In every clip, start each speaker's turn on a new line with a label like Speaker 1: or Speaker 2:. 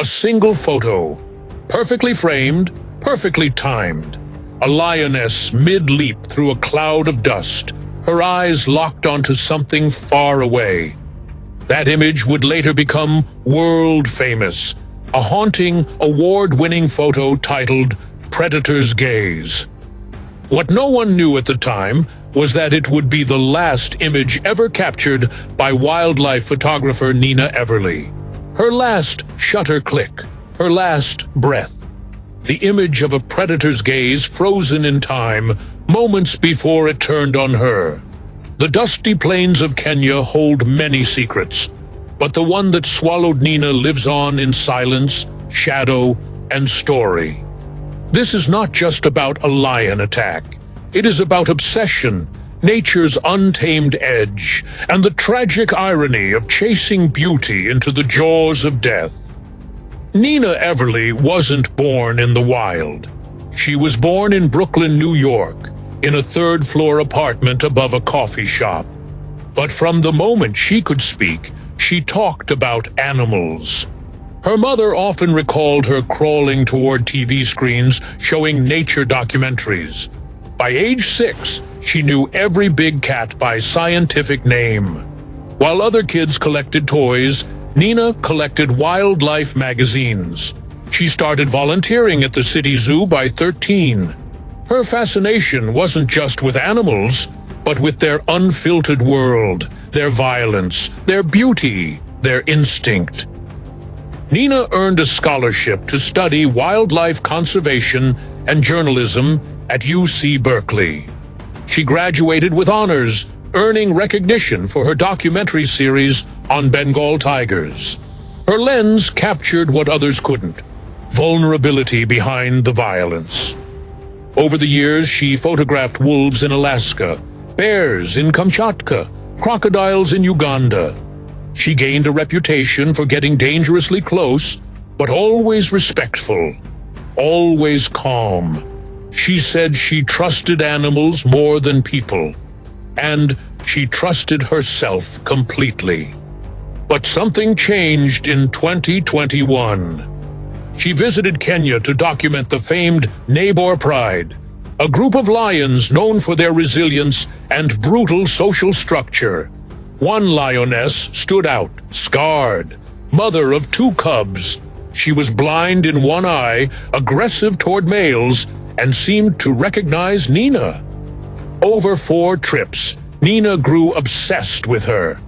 Speaker 1: A single photo, perfectly framed, perfectly timed. A lioness mid-leap through a cloud of dust, her eyes locked onto something far away. That image would later become world famous, a haunting, award-winning photo titled "Predator's Gaze." What no one knew at the time was that it would be the last image ever captured by wildlife photographer Nina Everly. Her last shutter click, her last breath. The image of a predator's gaze frozen in time, moments before it turned on her. The dusty plains of Kenya hold many secrets, but the one that swallowed Nina lives on in silence, shadow, and story. This is not just about a lion attack. It is about obsession, nature's untamed edge, and the tragic irony of chasing beauty into the jaws of death. Nina Everly wasn't born in the wild. She was born in Brooklyn, New York, in a third-floor apartment above a coffee shop. But from the moment she could speak, she talked about animals. Her mother often recalled her crawling toward TV screens showing nature documentaries. By age 6, she knew every big cat by scientific name. While other kids collected toys, Nina collected wildlife magazines. She started volunteering at the city zoo by 13. Her fascination wasn't just with animals, but with their unfiltered world, their violence, their beauty, their instinct. Nina earned a scholarship to study wildlife conservation and journalism at UC Berkeley. She graduated with honors, earning recognition for her documentary series on Bengal tigers. Her lens captured what others couldn't: vulnerability behind the violence. Over the years, she photographed wolves in Alaska, bears in Kamchatka, crocodiles in Uganda. She gained a reputation for getting dangerously close, but always respectful, always calm. She said she trusted animals more than people, and she trusted herself completely. But something changed in 2021. She visited Kenya to document the famed Neighbor Pride, a group of lions known for their resilience and brutal social structure. One lioness stood out, scarred, mother of 2 cubs. She was blind in one eye, aggressive toward males, and seemed to recognize Nina. Over 4 trips, Nina grew obsessed with her.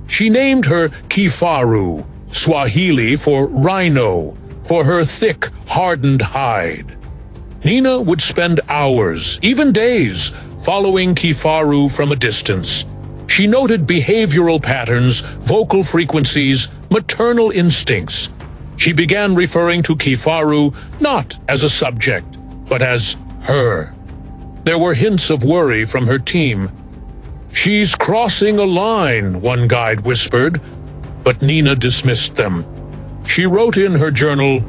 Speaker 1: She named her Kifaru, Swahili for rhino, for her thick, hardened hide. Nina would spend hours, even days, following Kifaru from a distance. She noted behavioral patterns, vocal frequencies, maternal instincts. She began referring to Kifaru not as a subject, but as her. There were hints of worry from her team. "She's crossing a line," one guide whispered, but Nina dismissed them. She wrote in her journal,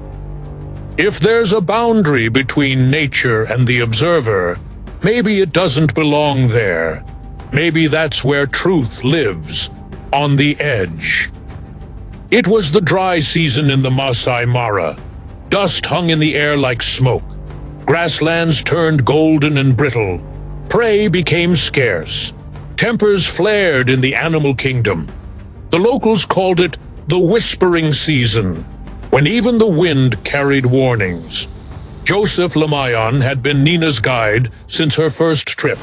Speaker 1: "If there's a boundary between nature and the observer, maybe it doesn't belong there. Maybe that's where truth lives, on the edge." It was the dry season in the Maasai Mara. Dust hung in the air like smoke. Grasslands turned golden and brittle. Prey became scarce. Tempers flared in the animal kingdom. The locals called it the whispering season, when even the wind carried warnings. Joseph Lamayan had been Nina's guide since her first trip.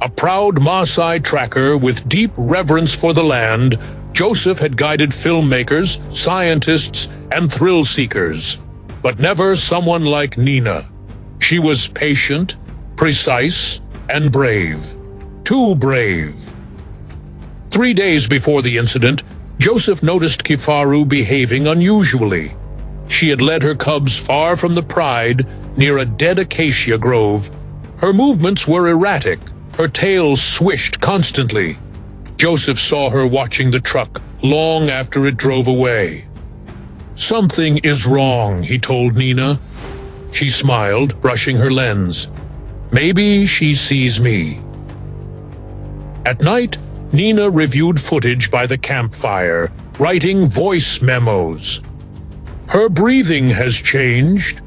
Speaker 1: A proud Maasai tracker with deep reverence for the land, Joseph had guided filmmakers, scientists, and thrill seekers, but never someone like Nina. She was patient, precise, and brave. Too brave. 3 days before the incident, Joseph noticed Kifaru behaving unusually. She had led her cubs far from the pride, near a dead acacia grove. Her movements were erratic. Her tail swished constantly. Joseph saw her watching the truck long after it drove away. "Something is wrong," he told Nina. She smiled, brushing her lens. "Maybe she sees me." At night, Nina reviewed footage by the campfire, writing voice memos. Her breathing has changed.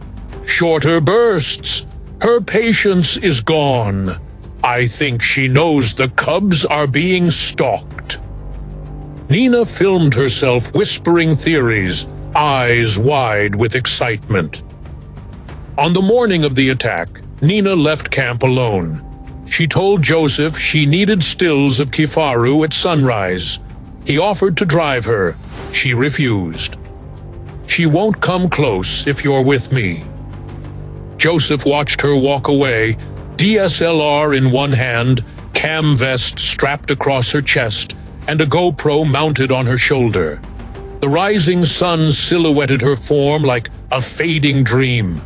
Speaker 1: Shorter bursts. Her patience is gone. I think she knows the cubs are being stalked. Nina filmed herself whispering theories, eyes wide with excitement. On the morning of the attack, Nina left camp alone. She told Joseph she needed stills of Kifaru at sunrise. He offered to drive her. She refused. "She won't come close if you're with me." Joseph watched her walk away, DSLR in one hand, cam vest strapped across her chest, and a GoPro mounted on her shoulder. The rising sun silhouetted her form like a fading dream.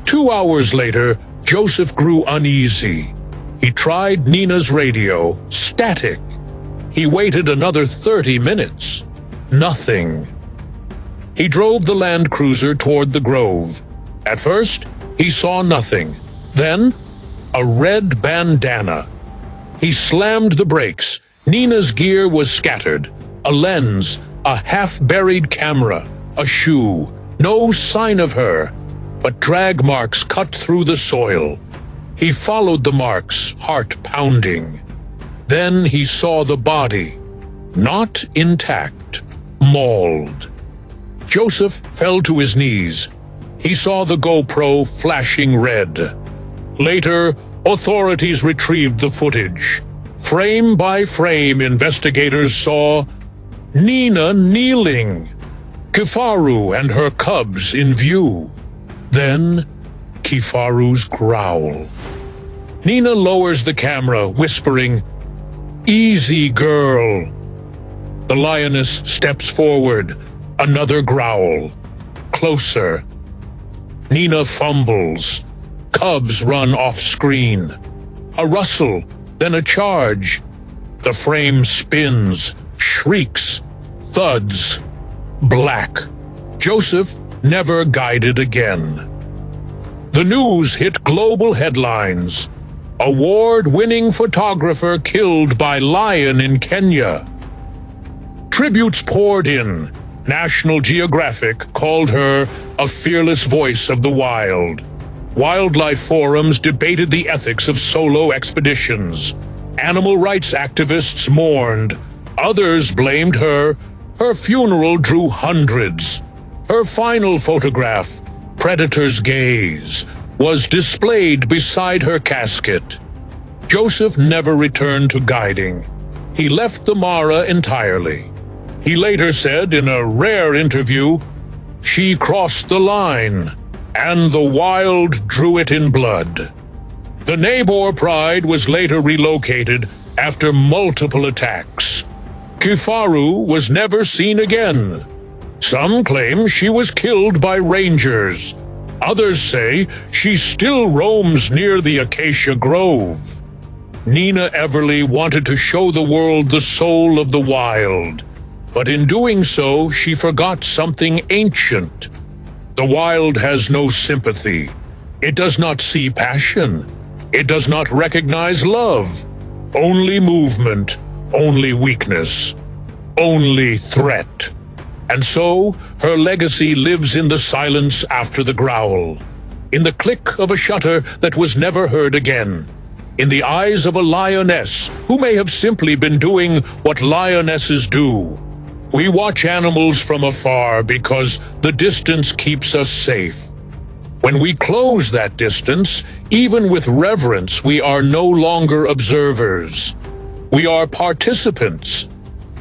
Speaker 1: 2 hours later, Joseph grew uneasy. He tried Nina's radio, static. He waited another 30 minutes. Nothing. He drove the Land Cruiser toward the grove. At first, he saw nothing. Then, a red bandana. He slammed the brakes. Nina's gear was scattered. A lens, a half-buried camera, a shoe. No sign of her, but drag marks cut through the soil. He followed the marks, heart pounding. Then he saw the body, not intact, mauled. Joseph fell to his knees. He saw the GoPro flashing red. Later, authorities retrieved the footage. Frame by frame, investigators saw Nina kneeling, Kifaru and her cubs in view. Then, Kifaru's growl. Nina lowers the camera, whispering, "Easy, girl." The lioness steps forward, another growl. Closer. Nina fumbles. Cubs run off-screen. A rustle, then a charge. The frame spins, shrieks, thuds. Black. Joseph never guided again. The news hit global headlines. Award-winning photographer killed by lion in Kenya. Tributes poured in. National Geographic called her a fearless voice of the wild. Wildlife forums debated the ethics of solo expeditions. Animal rights activists mourned. Others blamed her. Her funeral drew hundreds. Her final photograph, Predator's Gaze, was displayed beside her casket. Joseph never returned to guiding. He left the Mara entirely. He later said in a rare interview, "She crossed the line, and the wild drew it in blood." The Nabor Pride was later relocated after multiple attacks. Kifaru was never seen again. Some claim she was killed by rangers. Others say she still roams near the Acacia Grove. Nina Everly wanted to show the world the soul of the wild, but in doing so, she forgot something ancient. The wild has no sympathy. It does not see passion. It does not recognize love. Only movement, only weakness, only threat. And so, her legacy lives in the silence after the growl, in the click of a shutter that was never heard again, in the eyes of a lioness who may have simply been doing what lionesses do. We watch animals from afar because the distance keeps us safe. When we close that distance, even with reverence, we are no longer observers. We are participants,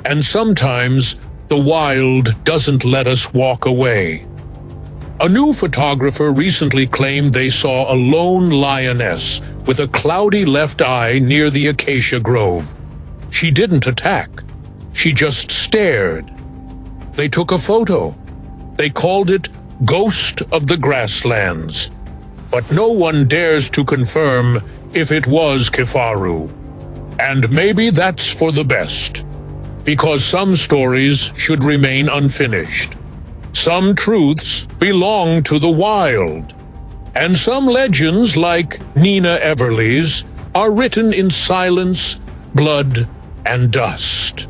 Speaker 1: and sometimes the wild doesn't let us walk away. A new photographer recently claimed they saw a lone lioness with a cloudy left eye near the acacia grove. She didn't attack. She just stared. They took a photo. They called it Ghost of the Grasslands. But no one dares to confirm if it was Kifaru. And maybe that's for the best, because some stories should remain unfinished. Some truths belong to the wild, and some legends, like Nina Everly's, are written in silence, blood, and dust.